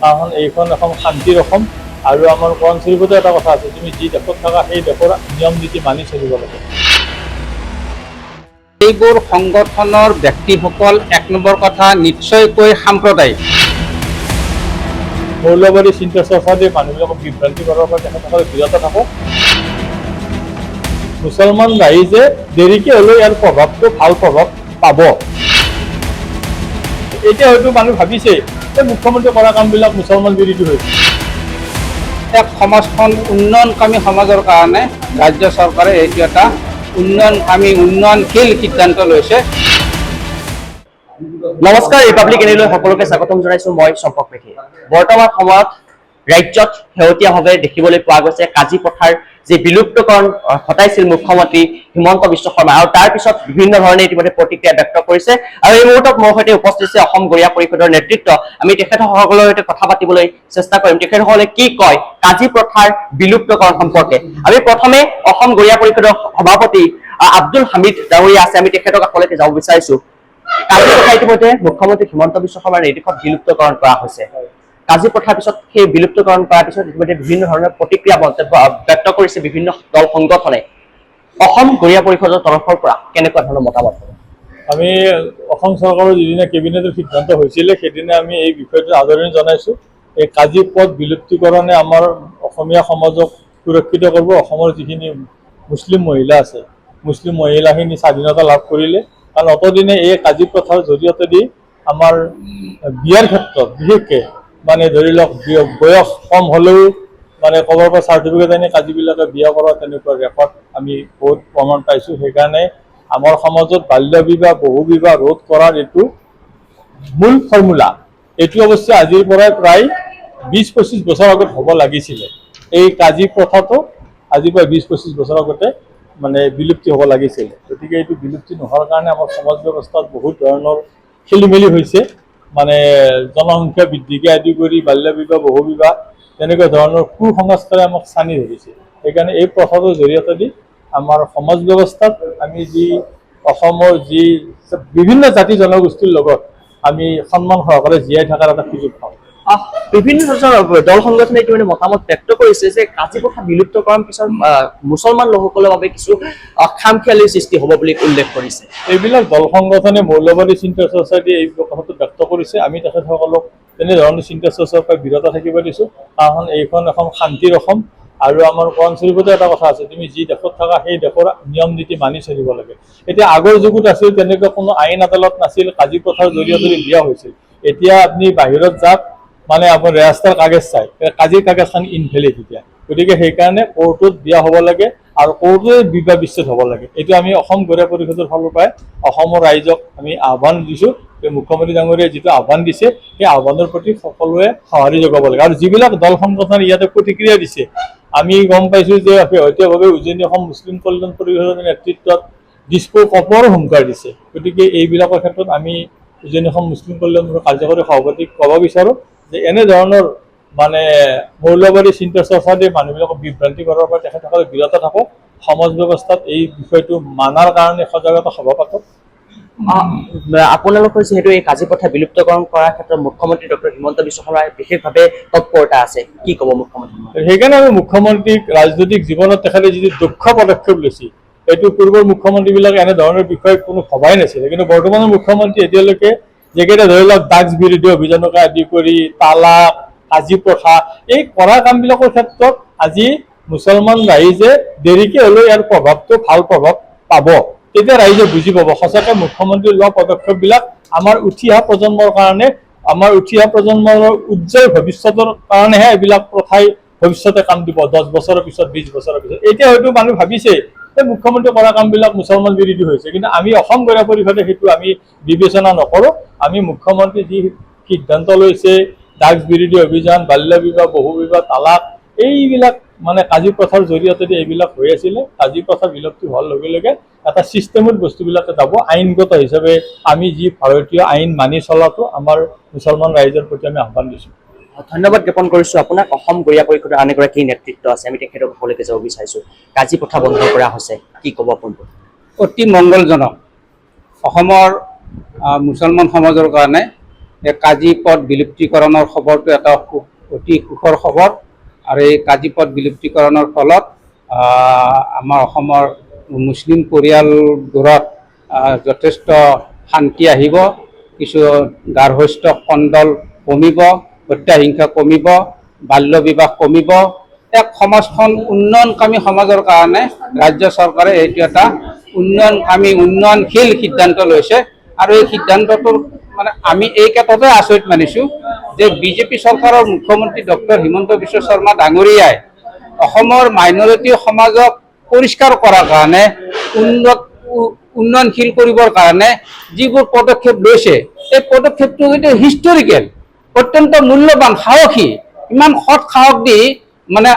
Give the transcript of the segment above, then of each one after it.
কাৰণ এইখন এখন শান্তিৰ অসম আৰু আমাৰ কোৰাণ শৰীফতো এটা কথা আছে, তুমি যি দেশত থাকা সেই দেশৰ নিয়ম নীতি মানি চলিব লাগে। এইবোৰ সংগঠনৰ ব্যক্তিসকল এক নম্বৰ কথা নিশ্চয়কৈ সাম্প্ৰদায়িক। মৌলবাদী চিন্তা চৰ্চা দি মানুহবিলাকক বিভ্ৰান্তি কৰাৰ পৰা তেখেতসকলে বিৰত থাকক। মুছলমান ৰাইজে দেৰিকে হ'লেও ইয়াৰ প্ৰভাৱটো ভাল প্ৰভাৱ পাব। এতিয়া হয়তো মানুহ ভাবিছে যে মুখ্যমন্ত্ৰী কৰা কামবিলাক মুছলমান বিৰোধী হৈছে। এক সমাজখন উন্নয়নকামী সমাজৰ কাৰণে ৰাজ্য চৰকাৰে এইটো এটা উন্নয়নশীল সিদ্ধান্ত লৈছে। নমস্কাৰ, ৰিপাব্লিক এনিলৈ সকলোকে স্বাগতম জনাইছো। মই চম্পক মেধি। বৰ্তমান সময়ত ৰাজ্যত শেহতীয়াভাৱে দেখিবলৈ পোৱা গৈছে কাজী প্ৰথাৰ যি বিলুপ্তকৰণ ঘটাইছিল মুখ্যমন্ত্ৰী হিমন্ত বিশ্ব শৰ্মা, আৰু তাৰ পিছত বিভিন্ন ধৰণে ইতিমধ্যে প্ৰতিক্ৰিয়া ব্যক্ত কৰিছে। আৰু এই মুহূৰ্তত মোৰ সৈতে উপস্থিত আছে অসম গৰিয়া পৰিষদৰ নেতৃত্ব। আমি তেখেতসকলৰ সৈতে কথা পাতিবলৈ চেষ্টা কৰিম, তেখেতসকলে কি কয় কাজী প্ৰথাৰ বিলুপ্তকৰণ সম্পৰ্কে। আমি প্ৰথমে অসম গৰিয়া পৰিষদৰ সভাপতি আব্দুল হামিদ ডাঙৰীয়া আছে, আমি তেখেতক কাষলৈকে যাব বিচাৰিছো। কাজী প্ৰথা ইতিমধ্যে মুখ্যমন্ত্ৰী হিমন্ত বিশ্ব শৰ্মাৰ নিৰ্দেশত বিলুপ্তকৰণ কৰা হৈছে। কাজী প্ৰথাৰ পিছত সেই বিলুপ্তকৰণ কৰাৰ পিছত ইতিমধ্যে বিভিন্ন ধৰণৰ প্ৰতিক্ৰিয়া মন্তব্য ব্যক্ত কৰিছে বিভিন্ন দল সংগঠনে। অসম গৰিয়া পৰিষদৰ তৰফৰ পৰা কেনেকুৱা ধৰণৰ মতামত? আমি অসম চৰকাৰৰ যিদিনা কেবিনেটৰ সিদ্ধান্ত হৈছিলে সেইদিনা আমি এই বিষয়টো আদৰণি জনাইছোঁ। এই কাজী পথ বিলুপ্তিকৰণে আমাৰ অসমীয়া সমাজক সুৰক্ষিত কৰিব। অসমৰ যিখিনি মুছলিম মহিলা আছে, মুছলিম মহিলাখিনি স্বাধীনতা লাভ কৰিলে, কাৰণ অতদিনে এই কাজী প্ৰথাৰ জৰিয়তে দি আমাৰ বিয়াৰ ক্ষেত্ৰত বিশেষকৈ মানে ধৰি লওক বয়স কম হ'লেও মানে ক'ৰবাৰ পৰা চাৰ্টিফিকেট আনি কাজীবিলাকে বিয়া কৰা তেনেকুৱা ৰেকৰ্ড আমি বহুত প্ৰমাণ পাইছোঁ। সেইকাৰণে আমাৰ সমাজত বাল্য বিবাহ বহু বিবাহ ৰোধ কৰাৰ এইটো মূল ফৰ্মুলা। এইটো অৱশ্যে আজিৰ পৰাই প্ৰায় 20-25 বছৰ আগত হ'ব লাগিছিলে। এই কাজী প্ৰথাটো আজিৰ পৰা 20-25 বছৰ আগতে মানে বিলুপ্তি হ'ব লাগিছিল। গতিকে এইটো বিলুপ্তি নোহোৱাৰ কাৰণে আমাৰ সমাজ ব্যৱস্থাত বহুত ধৰণৰ খেলি মেলি হৈছে। মানে জনসংখ্যা বৃদ্ধিকে আদি কৰি বাল্য বিবাহ বহু বিবাহ তেনেকুৱা ধৰণৰ কুসংস্কাৰে আমাক চানি ধৰিছে। সেইকাৰণে এই প্ৰথাটোৰ জৰিয়তে দি আমাৰ সমাজ ব্যৱস্থাত আমি যি অসমৰ যি বিভিন্ন জাতি জনগোষ্ঠীৰ লগত আমি সন্মান সহকাৰে জীয়াই থকাৰ এটা সুযোগ পাওঁ। বিভিন্ন ধৰণৰ দল সংগঠনে ইতিমধ্যে মতামত ব্যক্ত কৰিছে যে কাজী প্ৰথা বিলুপ্তকৰণ পিছত মুছলমান লোকসকলৰ বাবে কিছু খামখেয়ালিৰ সৃষ্টি হ'ব বুলি উল্লেখ কৰিছে। এইবিলাক দল সংগঠনে মৌলবাদী চিন্তা চৰ্চা দি এই কথাটো ব্যক্ত কৰিছে। আমি তেখেতসকলক তেনেধৰণৰ চিন্তা চৰ্চাৰ পৰা বিৰত থাকিব দিছোঁ, কাৰণ এইখন এখন শান্তিৰ অসম আৰু আমাৰ কোৰাণ শৰীফতো এটা কথা আছে, তুমি যি দেশত থাকা সেই দেশৰ নিয়ম নীতি মানি চলিব লাগে। এতিয়া আগৰ যুগত আছিল তেনেকুৱা কোনো আইন আদালত নাছিল, কাজী প্ৰথাৰ জৰিয়তে বিয়া হৈছিল। এতিয়া আপুনি বাহিৰত যাওক, মানে আপোনাৰ ৰাস্তাৰ কাগজ চাই কাজীৰ কাগজখন ইনভেলিড এতিয়া। গতিকে সেইকাৰণে কোৰ্টত বিয়া হ'ব লাগে আৰু কোৰ্টতে বিবাহ বিচ্ছেদ হ'ব লাগে। এইটো আমি অসম গৰিয়া পৰিষদৰ ফালৰ পৰাই অসমৰ ৰাইজক আমি আহ্বান দিছোঁ। মুখ্যমন্ত্ৰী ডাঙৰীয়াই যিটো আহ্বান দিছে সেই আহ্বানৰ প্ৰতি সকলোৱে সঁহাৰি যোগাব লাগে। আৰু যিবিলাক দল সংগঠনে ইয়াতে প্ৰতিক্ৰিয়া দিছে, আমি গম পাইছোঁ যে শেহতীয়াভাৱে উজনি অসম মুছলিম কল্যাণ পৰিষদৰ নেতৃত্বত দিছপুৰ কপৰো হুংকাৰ দিছে। গতিকে এইবিলাকৰ ক্ষেত্ৰত আমি উজনি অসম মুছলিম কল্যাণ কাৰ্যকৰী সভাপতিক ক'ব বিচাৰোঁ যে এনেধৰণৰ মানে মৌলবাদী চিন্তা চৰ্চা দি মানুহবিলাকক বিভ্ৰান্তি কৰাৰ পৰা তেখেতসকলে বিৰত থাকক। সমাজ ব্যৱস্থাত এই বিষয়টো মানাৰ কাৰণে সজাগতা সভা পাতক। আপোনালোকৰ যিহেতু এই কাজী প্ৰথা বিলুপ্তকৰণ কৰাৰ ক্ষেত্ৰত মুখ্যমন্ত্ৰী ডক্টৰ হিমন্ত বিশ্ব শৰ্মাৰ বিশেষভাৱে তৎপৰতা আছে, কি ক'ব মুখ্যমন্ত্ৰী? সেইকাৰণে আমি মুখ্যমন্ত্ৰীক ৰাজনৈতিক জীৱনত তেখেতে যিটো দক্ষ পদক্ষেপ লৈছে, এইটো পূৰ্বৰ মুখ্যমন্ত্ৰীবিলাকে এনেধৰণৰ বিষয় কোনো ভবাই নাছিলে। কিন্তু বৰ্তমানৰ মুখ্যমন্ত্ৰী এতিয়ালৈকে যিকেইটা ধৰি লওক ড্ৰাগছ বিৰোধী অভিযানকে আদি কৰি তালাক, কাজী প্ৰথা, এই কৰা কামবিলাকৰ ক্ষেত্ৰত আজি মুছলমান ৰাইজে দেৰিকে হ'লেও ইয়াৰ প্ৰভাৱটো ভাল প্ৰভাৱ পাব। তেতিয়া ৰাইজে বুজি পাব সঁচাকৈ মুখ্যমন্ত্ৰীৰ লোৱা পদক্ষেপবিলাক আমাৰ উঠি অহা প্ৰজন্মৰ কাৰণে, আমাৰ উঠি অহা প্ৰজন্মৰ উজ্জ্বল ভৱিষ্যতৰ কাৰণেহে এইবিলাক প্ৰথাই ভৱিষ্যতে কাম দিব, 10 বছৰৰ পিছত, 20 বছৰৰ পিছত। এতিয়া হয়তো মানুহ ভাবিছে যে মুখ্যমন্ত্ৰী কৰা কামবিলাক মুছলমান বিৰোধী হৈছে, কিন্তু আমি অসম গৰিয়া পৰিষদে সেইটো আমি বিবেচনা নকৰোঁ। আমি মুখ্যমন্ত্ৰী যি সিদ্ধান্ত লৈছে, ড্ৰাগছ বিৰোধী অভিযান, বাল্য বিবাহ বহু বিবাহ, তালাক, এইবিলাক মানে কাজী প্ৰথাৰ জৰিয়তে এইবিলাক হৈ আছিলে। কাজী প্ৰথা বিলুপ্তি হোৱাৰ লগে লগে এটা ছিষ্টেমত বস্তুবিলাকে যাব। আইনগত হিচাপে আমি যি ভাৰতীয় আইন মানি চলাটো আমাৰ মুছলমান ৰাইজৰ প্ৰতি আমি আহ্বান দিছোঁ। ধন্যবাদ জ্ঞাপন কৰিছোঁ আপোনাক। অসম গৰিয়া পৰিষদৰ আন এগৰাকী নেতৃত্ব আছে, আমি তেখেতক সকলোকে যাব বিচাৰিছোঁ। কাজী প্ৰথা বন্ধ কৰা হৈছে, কি ক'ব আপুনি? অতি মংগলজনক অসমৰ মুছলমান সমাজৰ কাৰণে এই কাজী পদ বিলুপ্তিকৰণৰ খবৰটো এটা অতি সুখৰ খবৰ আৰু এই কাজী পদ বিলুপ্তিকৰণৰ ফলত আমাৰ অসমৰ মুছলিম পৰিয়ালবোৰত যথেষ্ট শান্তি আহিব, কিছু গাৰ্হস্থ্য কণ্ডল কমিব, হত্যা হিংসা কমিব, বাল্য বিবাহ কমিব। এক সমাজখন উন্নয়নকামী সমাজৰ কাৰণে ৰাজ্য চৰকাৰে এইটো এটা উন্নয়নকামী উন্নয়নশীল সিদ্ধান্ত লৈছে আৰু এই সিদ্ধান্তটোৰ মানে আমি এই ক্ষেত্ৰতে আচৰিত মানিছোঁ যে বিজেপি চৰকাৰৰ মুখ্যমন্ত্ৰী ডক্টৰ হিমন্ত বিশ্ব শৰ্মা ডাঙৰীয়াই অসমৰ মাইনৰিটি সমাজক পৰিষ্কাৰ কৰাৰ কাৰণে উন্নয়নশীল কৰিবৰ কাৰণে যিবোৰ পদক্ষেপ লৈছে এই পদক্ষেপটো কিন্তু হিষ্টৰিকেল, অত্যন্ত মূল্যৱান, সাহসী। ইমান সৎ সাহস দি মানে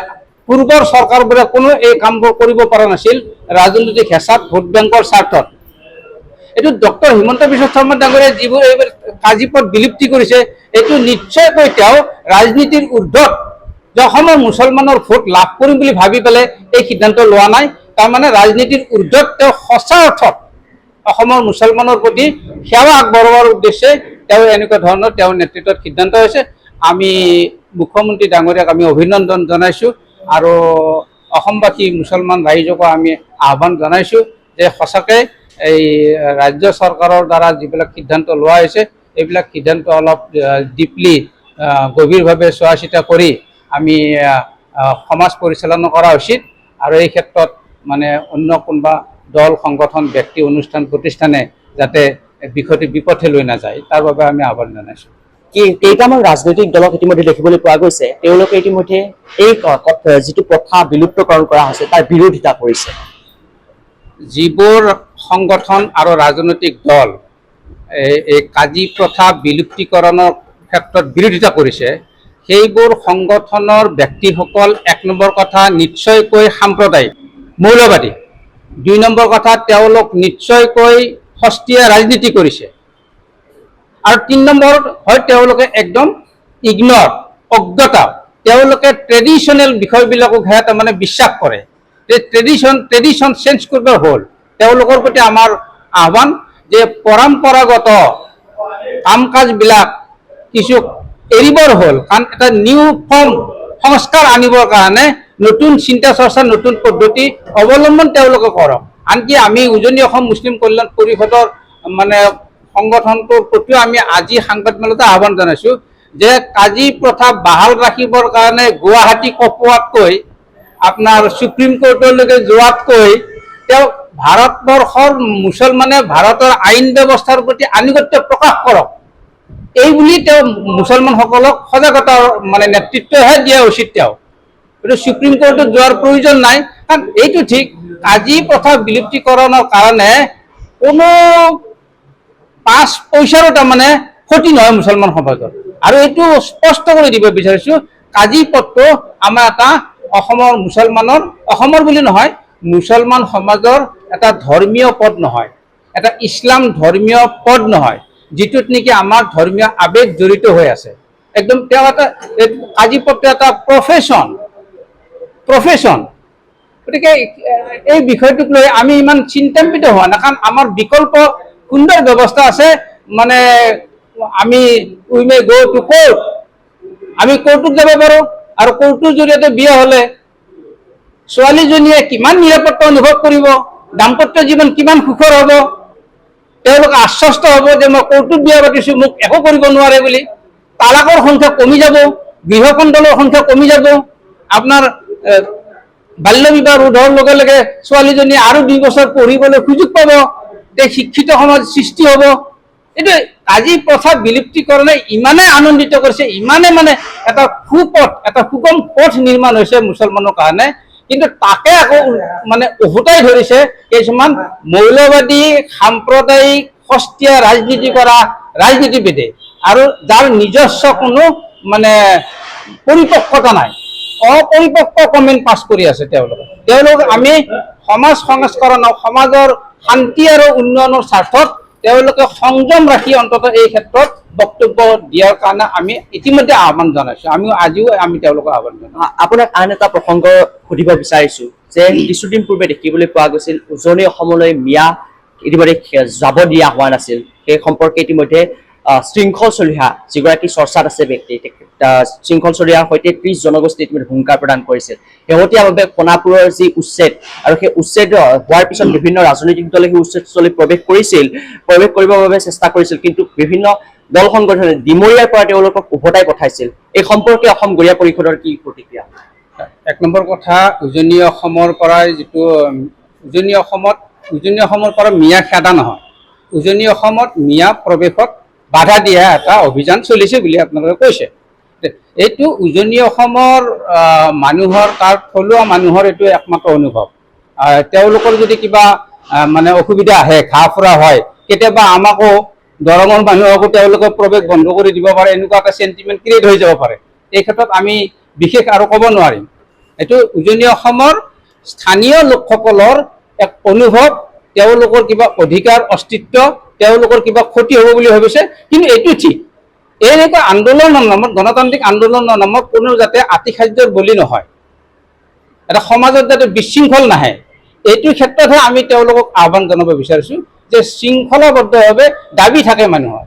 পূৰ্বৰ চৰকাৰবোৰে কোনো এই কামবোৰ কৰিব পৰা নাছিল ৰাজনৈতিক হেঁচাত, ভোট বেংকৰ স্বাৰ্থত। এইটো ডক্টৰ হিমন্ত বিশ্ব শৰ্মা ডাঙৰীয়াই যিবোৰ এইবোৰ কাজী পদ বিলুপ্তি কৰিছে এইটো নিশ্চয়কৈ তেওঁ ৰাজনীতিৰ ঊৰ্ধত যে অসমৰ মুছলমানৰ ভোট লাভ কৰিম বুলি ভাবি পেলাই এই সিদ্ধান্ত লোৱা নাই। তাৰমানে ৰাজনীতিৰ ঊৰ্ধত তেওঁ সঁচা অৰ্থত অসমৰ মুছলমানৰ প্ৰতি সেৱা আগবঢ়োৱাৰ উদ্দেশ্যে তেওঁ এনেকুৱা ধৰণৰ তেওঁৰ নেতৃত্বত সিদ্ধান্ত হৈছে। আমি মুখ্যমন্ত্ৰী ডাঙৰীয়াক আমি অভিনন্দন জনাইছোঁ আৰু অসমবাসী মুছলমান ৰাইজকো আমি আহ্বান জনাইছোঁ যে সঁচাকৈ এই ৰাজ্য চৰকাৰৰ দ্বাৰা যিবিলাক সিদ্ধান্ত লোৱা হৈছে এইবিলাক সিদ্ধান্ত অলপ ডিপলি গভীৰভাৱে চোৱা চিতা কৰি আমি সমাজ পৰিচালনা কৰা উচিত আৰু এই ক্ষেত্ৰত মানে অন্য কোনোবা দল, সংগঠন, ব্যক্তি, অনুষ্ঠান, প্ৰতিষ্ঠানে যাতে বিষয়টো বিপথে লৈ নাযায় তাৰ বাবে আমি আহ্বান জনাইছোঁ। কেইটামান ৰাজনৈতিক দলক ইতিমধ্যে দেখিবলৈ পোৱা গৈছে তেওঁলোকে ইতিমধ্যে এই যিটো প্ৰথা বিলুপ্তকৰণ কৰা হৈছে তাৰ বিৰোধিতা কৰিছে। যিবোৰ সংগঠন আৰু ৰাজনৈতিক দল এই কাজী প্ৰথা বিলুপ্তিকৰণৰ ক্ষেত্ৰত বিৰোধিতা কৰিছে সেইবোৰ সংগঠনৰ ব্যক্তিসকল এক নম্বৰ কথা নিশ্চয়কৈ সাম্প্ৰদায়িক মৌলবাদী, দুই নম্বৰ কথা তেওঁলোক নিশ্চয়কৈ সস্তীয়া ৰাজনীতি কৰিছে আৰু তিনি নম্বৰত হয় তেওঁলোকে একদম ইগনৰ, অজ্ঞতা, তেওঁলোকে ট্ৰেডিশ্যনেল বিষয়বিলাককহে তাৰমানে বিশ্বাস কৰে। ট্ৰেডিশ্যন চেঞ্জ কৰিব হ'ল। তেওঁলোকৰ প্ৰতি আমাৰ আহ্বান যে পৰম্পৰাগত কাম কাজবিলাক কিছু এৰিবৰ হ'ল, কাৰণ এটা নিউ ফৰ্ম সংস্কাৰ আনিবৰ কাৰণে নতুন চিন্তা চৰ্চা, নতুন পদ্ধতি অৱলম্বন তেওঁলোকে কৰক। আনকি আমি উজনি অসম মুছলিম কল্যাণ পৰিষদৰ মানে সংগঠনটোৰ প্ৰতিও আমি আজি সাংবাদিকমেলতে আহ্বান জনাইছোঁ যে কাজী প্ৰথা বাহাল ৰাখিবৰ কাৰণে গুৱাহাটী কপোৱাতকৈ আপোনাৰ সুপ্ৰিম কোৰ্টলৈকে যোৱাতকৈ তেওঁ ভাৰতবৰ্ষৰ মুছলমানে ভাৰতৰ আইন ব্যৱস্থাৰ প্ৰতি আনুগত্য প্ৰকাশ কৰক, এই বুলি তেওঁ মুছলমানসকলক সজাগতাৰ মানে নেতৃত্বহে দিয়া উচিত। তেওঁ এইটো সুপ্ৰিম কোৰ্টত যোৱাৰ প্ৰয়োজন নাই, কাৰণ এইটো ঠিক কাজী প্ৰথা বিলুপ্তিকৰণৰ কাৰণে কোনো 5 পইচাৰো তাৰমানে ক্ষতি নহয় মুছলমান সমাজৰ। আৰু এইটো স্পষ্ট কৰি দিব বিচাৰিছোঁ কাজী পদটো আমাৰ এটা অসমৰ মুছলমানৰ, অসমৰ বুলি নহয় মুছলমান সমাজৰ এটা ধৰ্মীয় পদ নহয়, এটা ইছলাম ধৰ্মীয় পদ নহয়, যিটোত নেকি আমাৰ ধৰ্মীয় আৱেগ জড়িত হৈ আছে। একদম তেওঁ এটা কাজী পদটো এটা প্ৰফেশ্যন। গতিকে এই বিষয়টোক লৈ আমি ইমান চিন্তান্বিত হোৱা নাই, কাৰণ আমাৰ বিকল্প সুন্দৰ ব্যৱস্থা আছে। মানে আমি we may go to court, আমি কোৰ্টত যাব পাৰোঁ আৰু কোৰ্টৰ জৰিয়তে বিয়া হ'লে ছোৱালীজনীয়ে কিমান নিৰাপত্তা অনুভৱ কৰিব, দাম্পত্য জীৱন কিমান সুখৰ হ'ব, তেওঁলোক আশ্বস্ত হ'ব যে মই কোৰ্টত বিয়া পাতিছোঁ, মোক একো কৰিব নোৱাৰে বুলি। তালাকৰ সংখ্যা কমি যাব, গৃহকণ্ডলৰ সংখ্যা কমি যাব, আপোনাৰ বাল্য বিবাহ ৰোধৰ লগে লগে ছোৱালীজনীয়ে আৰু 2 বছৰ পঢ়িবলৈ সুযোগ পাব, শিক্ষিত সমাজ সৃষ্টি হ'ব। এইটো কাজী প্ৰথা বিলুপ্তিকৰণে ইমানেই আনন্দিত কৰিছে, ইমানে মানে এটা সুপথ, এটা সুগম পথ নিৰ্মাণ হৈছে মুছলমানৰ কাৰণে, কিন্তু তাকে আকৌ মানে উভতাই ধৰিছে কিছুমান মৌলবাদী, সাম্প্ৰদায়িক, সস্তীয়া ৰাজনীতি কৰা ৰাজনীতিবিদে, আৰু যাৰ নিজস্ব কোনো মানে পৰিপক্কতা নাই, অপৰিপক্ক কমেণ্ট পাছ কৰি আছে তেওঁলোক আমি সমাজ সংস্কৰণ, সমাজৰ শান্তি আৰু উন্নয়নৰ স্বাৰ্থত তেওঁলোকে সংযম ৰাখি অন্তত এই ক্ষেত্ৰত বক্তব্য দিয়াৰ কাৰণে আমি ইতিমধ্যে আহ্বান জনাইছোঁ। আজিও আমি তেওঁলোকক আহ্বান জনাইছোঁ। আপোনাক আন এটা প্ৰসংগ সুধিব বিচাৰিছোঁ যে কিছুদিন পূৰ্বে দেখিবলৈ পোৱা গৈছিল উজনি অসমলৈ মিয়া ইতিমধ্যে যাব দিয়া হোৱা নাছিল, সেই সম্পৰ্কে ইতিমধ্যে শৃংখল চলিহা যিগৰাকী চৰ্চাত আছে ব্যক্তি, শৃংখল চলিহাৰ সৈতে 30 জনগোষ্ঠী ইতিমধ্যে হুংকাৰ প্ৰদান কৰিছিল। শেহতীয়াভাৱে সোণাপুৰৰ যি উচ্ছেদ আৰু সেই উচ্ছেদ হোৱাৰ পিছত বিভিন্ন ৰাজনৈতিক দলে সেই উচ্ছেদস্থলীত প্ৰৱেশ কৰিবৰ বাবে চেষ্টা কৰিছিল, কিন্তু বিভিন্ন দল সংগঠনে ডিমৰীয়াৰ পৰা তেওঁলোকক উভতাই পঠাইছিল। এই সম্পৰ্কে অসম গৰিয়া পৰিষদৰ কি প্ৰতিক্ৰিয়া? এক নম্বৰ কথা, উজনি অসমৰ পৰাই যিটো উজনি অসমৰ পৰা মিয়া খেদা নহয়, উজনি অসমত মিয়া প্ৰৱেশত বাধা দিয়া এটা অভিযান চলিছে বুলি আপোনালোকে কৈছে। এইটো উজনি অসমৰ মানুহৰ থলুৱা মানুহৰ এইটো একমাত্ৰ অনুভৱ। তেওঁলোকৰ যদি কিবা মানে অসুবিধা আহে, ঘা ফুৰা হয়, কেতিয়াবা আমাকো দৰঙৰ মানুহকো তেওঁলোকে প্ৰৱেশ বন্ধ কৰি দিব পাৰে, এনেকুৱা এটা চেণ্টিমেণ্ট ক্ৰিয়েট হৈ যাব পাৰে। এই ক্ষেত্ৰত আমি বিশেষ আৰু ক'ব নোৱাৰিম। এইটো উজনি অসমৰ স্থানীয় লোকসকলৰ এক অনুভৱ, তেওঁলোকৰ কিবা অধিকাৰ অস্তিত্ব, তেওঁলোকৰ কিবা ক্ষতি হ'ব বুলি ভাবিছে। কিন্তু এইটো ঠিক, এনেকুৱা আন্দোলনৰ নামত, গণতান্ত্ৰিক আন্দোলনৰ নামত কোনো যাতে আতিশায্যৰ বলি নহয়, এটা সমাজত যাতে বিশৃংখল নাহে, এইটো ক্ষেত্ৰতহে আমি তেওঁলোকক আহ্বান জনাব বিচাৰিছোঁ যে শৃংখলাবদ্ধভাৱে দাবী থাকে মানুহৰ।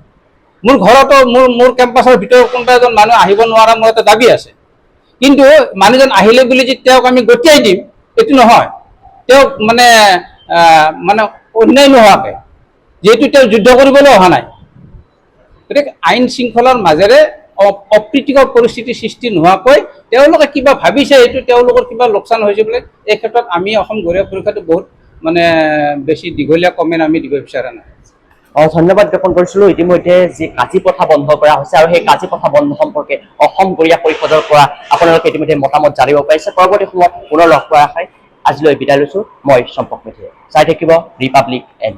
মোৰ ঘৰতো মোৰ কেম্পাছৰ ভিতৰত কোনোবা এজন মানুহ আহিব নোৱাৰা মোৰ এটা দাবী আছে, কিন্তু মানুহজন আহিলে বুলি যে তেওঁক আমি গতিয়াই দিম এইটো নহয়। তেওঁক মানে অন্যায় নোহোৱাকৈ, যিহেতু তেওঁ যুদ্ধ কৰিবলৈ অহা নাই, গতিকে আইন শৃংখলাৰ মাজেৰে অপ্ৰীতিকৰ পৰিস্থিতি সৃষ্টি নোহোৱাকৈ তেওঁলোকে কিবা ভাবিছে, এইটো তেওঁলোকৰ কিবা লোকচান হৈছে বোলে। এই ক্ষেত্ৰত আমি অসম গৰিয়া পৰিষদে বহুত বেছি দীঘলীয়া কমেণ্ট আমি দিব বিচৰা নাই। ধন্যবাদ জ্ঞাপন কৰিছিলোঁ। ইতিমধ্যে যি কাজি প্ৰথা বন্ধ কৰা হৈছে আৰু সেই কাজি প্ৰথা বন্ধ সম্পৰ্কে অসম গৰিয়া পৰিষদৰ পৰা আপোনালোকে ইতিমধ্যে মতামত জানিব পাৰিছে। পৰৱৰ্তী সময়ত পুনৰ লগ পোৱাৰ আশাৰে আজিলৈ বিদায় লৈছোঁ। মই চম্পক মেধিয়ে। চাই থাকিব ৰিপাব্লিক এন।